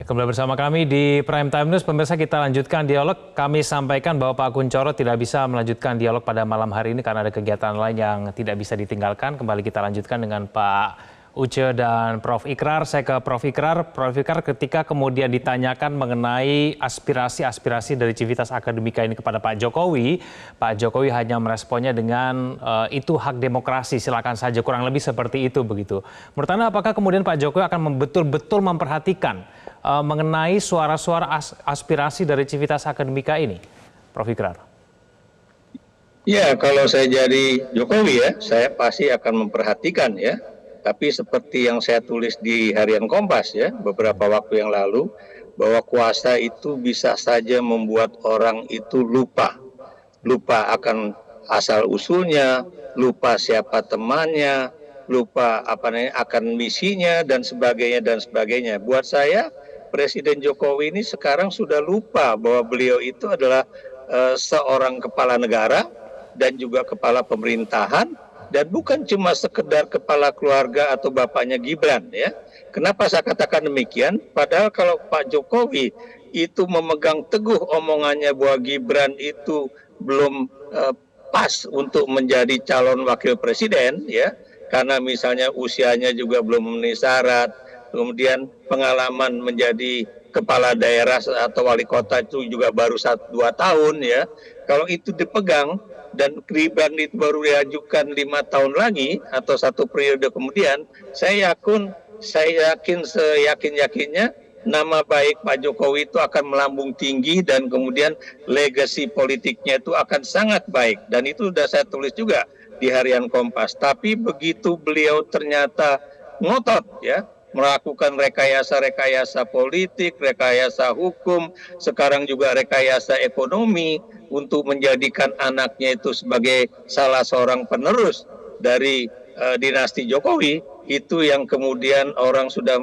Kembali bersama kami di Prime Time News, pemirsa, kita lanjutkan dialog. Kami sampaikan bahwa Pak Kunchoro tidak bisa melanjutkan dialog pada malam hari ini karena ada kegiatan lain yang tidak bisa ditinggalkan. Kembali kita lanjutkan dengan Pak Uce dan Prof. Ikrar. Saya ke Prof. Ikrar. Prof. Ikrar, ketika kemudian ditanyakan mengenai aspirasi-aspirasi dari Civitas Akademika ini kepada Pak Jokowi hanya meresponnya dengan itu hak demokrasi, silakan saja, kurang lebih seperti itu begitu. Menurut Anda, apakah kemudian Pak Jokowi akan betul-betul memperhatikan mengenai suara-suara aspirasi dari Civitas Akademika ini, Prof. Ikrar? Ya, kalau saya jadi Jokowi ya, saya pasti akan memperhatikan ya. Tapi seperti yang saya tulis di Harian Kompas ya, beberapa waktu yang lalu, bahwa kuasa itu bisa saja membuat orang itu lupa akan asal-usulnya, lupa siapa temannya, lupa akan misinya dan sebagainya. Buat saya, Presiden Jokowi ini sekarang sudah lupa bahwa beliau itu adalah seorang kepala negara dan juga kepala pemerintahan, dan bukan cuma sekedar kepala keluarga atau bapaknya Gibran ya. Kenapa saya katakan demikian? Padahal kalau Pak Jokowi itu memegang teguh omongannya bahwa Gibran itu belum pas untuk menjadi calon wakil presiden ya, karena misalnya usianya juga belum memenuhi syarat, kemudian pengalaman menjadi kepala daerah atau wali kota itu juga baru 1-2 tahun ya. Kalau itu dipegang dan Gibran itu baru diajukan 5 tahun lagi atau 1 periode kemudian, saya yakin seyakin-yakinnya nama baik Pak Jokowi itu akan melambung tinggi dan kemudian legasi politiknya itu akan sangat baik. Dan itu sudah saya tulis juga di Harian Kompas. Tapi begitu beliau ternyata ngotot ya, melakukan rekayasa politik, rekayasa hukum, sekarang juga rekayasa ekonomi untuk menjadikan anaknya itu sebagai salah seorang penerus dari dinasti Jokowi, itu yang kemudian orang sudah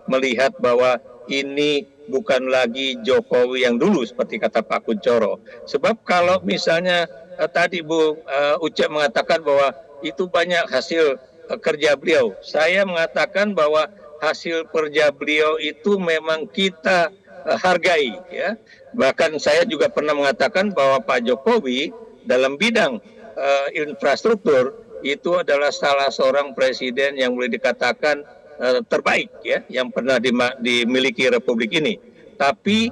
melihat bahwa ini bukan lagi Jokowi yang dulu seperti kata Pak Kunchoro. Sebab kalau misalnya tadi Bu Uce mengatakan bahwa itu banyak hasil kerja beliau. Saya mengatakan bahwa hasil kerja beliau itu memang kita hargai ya. Bahkan saya juga pernah mengatakan bahwa Pak Jokowi dalam bidang infrastruktur itu adalah salah seorang presiden yang boleh dikatakan terbaik ya yang pernah dimiliki Republik ini. Tapi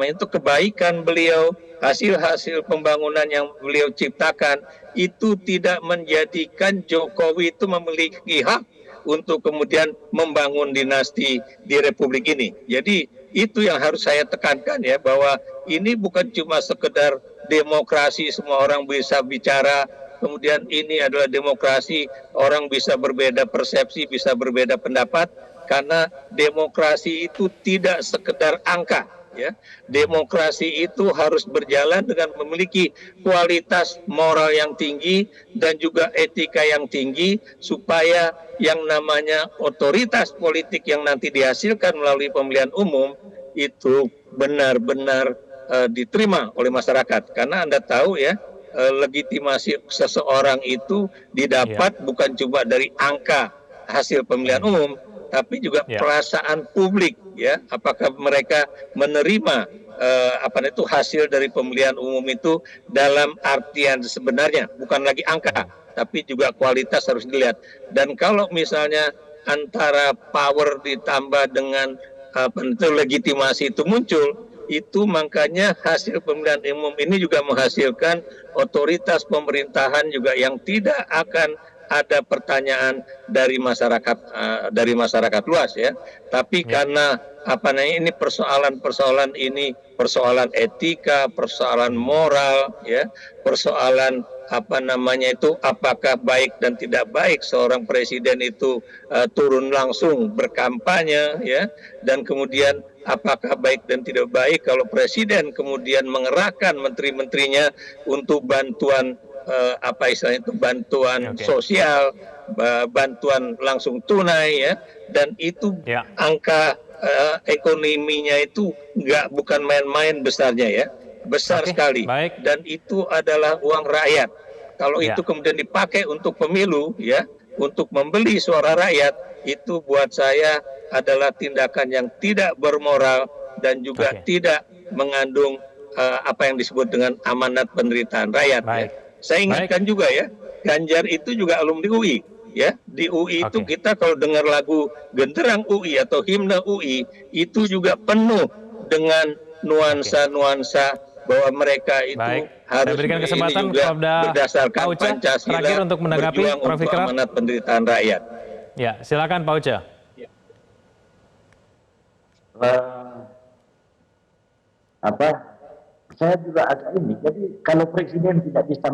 itu kebaikan beliau, hasil-hasil pembangunan yang beliau ciptakan itu tidak menjadikan Jokowi itu memiliki hak untuk kemudian membangun dinasti di Republik ini. Jadi itu yang harus saya tekankan ya, bahwa ini bukan cuma sekedar demokrasi semua orang bisa bicara, kemudian ini adalah demokrasi orang bisa berbeda persepsi, bisa berbeda pendapat, karena demokrasi itu tidak sekedar angka. Ya, demokrasi itu harus berjalan dengan memiliki kualitas moral yang tinggi dan juga etika yang tinggi, supaya yang namanya otoritas politik yang nanti dihasilkan melalui pemilihan umum itu benar-benar diterima oleh masyarakat. Karena Anda tahu ya, legitimasi seseorang itu didapat bukan cuma dari angka hasil pemilihan umum, tapi juga perasaan publik ya, apakah mereka menerima hasil dari pemilihan umum itu dalam artian sebenarnya, bukan lagi angka, tapi juga kualitas harus dilihat. Dan kalau misalnya antara power ditambah dengan legitimasi itu muncul, itu makanya hasil pemilihan umum ini juga menghasilkan otoritas pemerintahan juga yang tidak akan ada pertanyaan dari masyarakat luas ya. Tapi karena ini persoalan ini persoalan etika, persoalan moral ya, persoalan apakah baik dan tidak baik seorang presiden itu turun langsung berkampanye ya, dan kemudian apakah baik dan tidak baik kalau presiden kemudian mengerahkan menteri-menterinya untuk bantuan bantuan sosial, bantuan langsung tunai ya, dan itu angka ekonominya itu bukan main-main besarnya ya, besar sekali. Dan itu adalah uang rakyat. Kalau itu kemudian dipakai untuk pemilu ya, untuk membeli suara rakyat, itu buat saya adalah tindakan yang tidak bermoral dan juga tidak mengandung apa yang disebut dengan amanat penderitaan rakyat. Ya. Saya ingatkan juga ya, Ganjar itu juga alumni UI. Ya, di UI itu kita kalau dengar lagu Genderang UI atau himne UI itu juga penuh dengan nuansa-nuansa bahwa mereka itu harus berikan kesempatan juga kepada berdasarkan Pak Uca Pancasila terakhir untuk menanggapi berjuang Prof. untuk Ikrar. amanat penderitaan rakyat. Ya, silakan Pak Uca. Saya juga agak ini. Jadi kalau presiden tidak bisa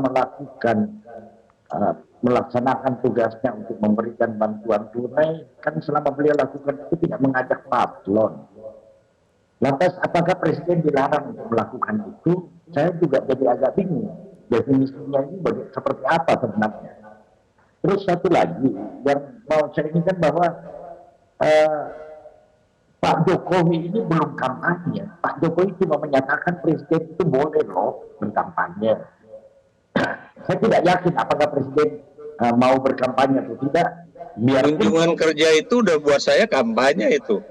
melaksanakan tugasnya untuk memberikan bantuan tunai, kan selama beliau lakukan itu tidak mengajak paslon. Lantas apakah presiden dilarang untuk melakukan itu? Saya juga jadi agak bingung. Definisinya ini seperti apa sebenarnya? Terus satu lagi yang mau saya inginkan bahwa Pak Jokowi ini belum kampanye. Pak Jokowi cuma menyatakan presiden itu boleh loh berkampanye. Saya tidak yakin apakah presiden mau berkampanye atau tidak. Kunjungan kerja itu udah buat saya kampanye itu.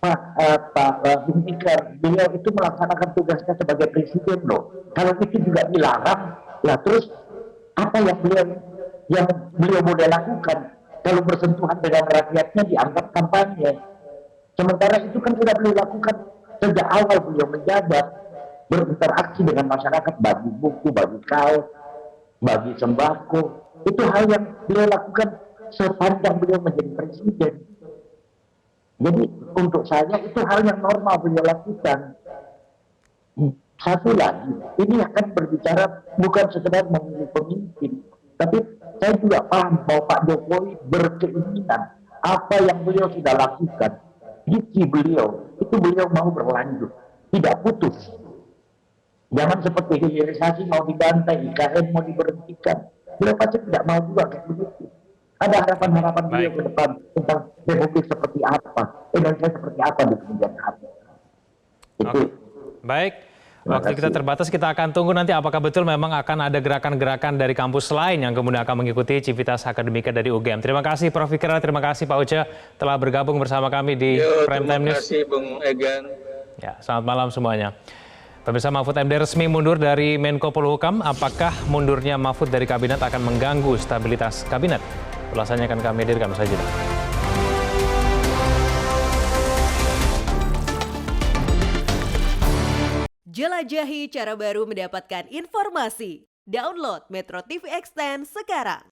Pak Ikrar, beliau itu melaksanakan tugasnya sebagai presiden loh. Kalau itu juga dilarang, lah terus apa yang beliau boleh lakukan? Kalau bersentuhan dengan rakyatnya dianggap kampanye. Sementara itu kan sudah beliau lakukan sejak awal beliau menjabat, berinteraksi dengan masyarakat, bagi buku, bagi kaos, bagi sembako. Itu hal yang beliau lakukan sepanjang beliau menjadi presiden. Jadi untuk saya itu hal yang normal beliau lakukan. Satu lagi, ini akan berbicara bukan sekedar memilih pemimpin, tapi saya juga paham bahwa Pak Jokowi berkeinginan apa yang beliau sudah lakukan, visi beliau, itu beliau mau berlanjut, tidak putus. Jangan seperti hilirisasi mau dibantai, IKN mau diberhentikan. Beliau pasti tidak mau juga kayak begitu. Ada harapan-harapan beliau ke depan tentang Republik seperti apa, Indonesia seperti apa di kemudian hari. Itu. Baik, waktu kita terbatas, kita akan tunggu nanti apakah betul memang akan ada gerakan-gerakan dari kampus lain yang kemudian akan mengikuti Civitas Akademika dari UGM. Terima kasih Prof. Ikrar, terima kasih Pak Uca telah bergabung bersama kami di Prime Time News. Terima kasih Bung Egan. Ya, selamat malam semuanya. Pemirsa, Mahfud MD resmi mundur dari Menko Polhukam. Apakah mundurnya Mahfud dari kabinet akan mengganggu stabilitas kabinet? Ulasannya akan kami hadirkan usai jeda. Jelajahi cara baru mendapatkan informasi. Download Metro TV Extend sekarang.